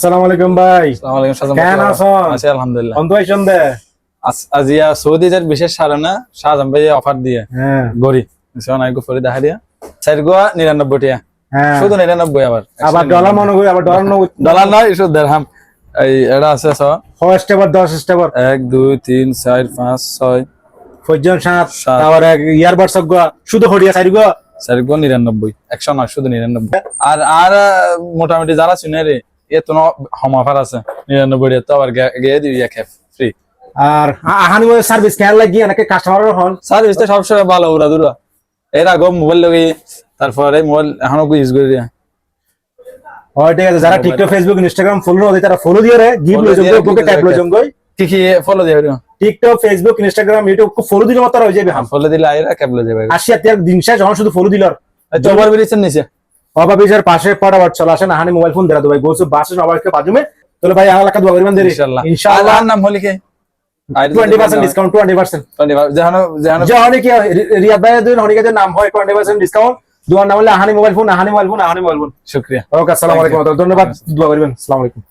আসসালামু আলাইকুম ভাই। আসসালামু আলাইকুম সাজাম কেন আছেন? আছি আলহামদুলিল্লাহ। বন্ধু আইসন দে। আজিয়া সৌদি যার বিশেষ সারানা সাজাম ভাই অফার দিয়ে হ্যাঁ গড়ি সোনা একটু ফরি দেখা দিয়া 499 টাকা হ্যাঁ। শুধু 99 আবার ডলার মনে করি, আবার ডলার ডলার নয় শুধু দিরহাম। এই এটা আছে ফার্স্ট এবার 10 স্টেপর 1 2 3 4 5 6 ফজজন 7 সাত। তারপরে ইয়ারবাডস গো শুধু হড়িয়া চাইরি গো 499 109 শুধু 99। আর আর মোটামুটি যারা শুনে রে এ তো হম অফার আছে 99 তো আবার গিয়ে দিবি এক ফ্রি। আর আহানি ওই সার্ভিস কেয়ার লাগি অনেকে কাস্টমারের হন সার্ভিসটা সবসময় ভালো উড়া দুরা এর আগে মোবাইল লগে তারপরে মোবাইল এখনো ইউজ করে দিয়া। হয় ঠিক আছে। যারা টিকটক ফেসবুক ইনস্টাগ্রাম ফলো নদে তারা ফলো দিয়ে রে গিভ Follow লই দিয়ে জঙ্গই বুকে give টাইপ লই দিয়ে জঙ্গই কি কি ফলো দিয়ে হইলো টিকটক ফেসবুক ইনস্টাগ্রাম ইউটিউব কো ফলো দিলে মত হয়ে যাবে। হাম ফলো দিলে আইরা কেবলে যাবে। আসিয়া তিয়ার দিন শেষ যখন শুধু ফলো দিলর জবার বেরিয়েছেন নিচে বাবা বিজের পাশে পড়াবার চলে আসেন আহানি মোবাইল ফোন দেরা তো ভাই গোসু বাসে সবাইকে বাজুমে তোলে ভাই আলাকা দোয়া করিবেন দেরি ইনশাআল্লাহ ইনশাআল্লাহ। নাম হলি কে 20% ডিসকাউন্ট 20% জানো জানো যে কি রিয়াদ ভাইয়ের দিন হরিকে যে নাম হয় 20% ডিসকাউন্ট দুয়ার নাম হলে আহানি মোবাইল ফোন আহানি মোবাইল ফোন আহানি মোবাইল ফোন। শুকরিয়া। ওকে আসসালামু আলাইকুম ধন্যবাদ দোয়া করিবেন আসসালামু আলাইকুম।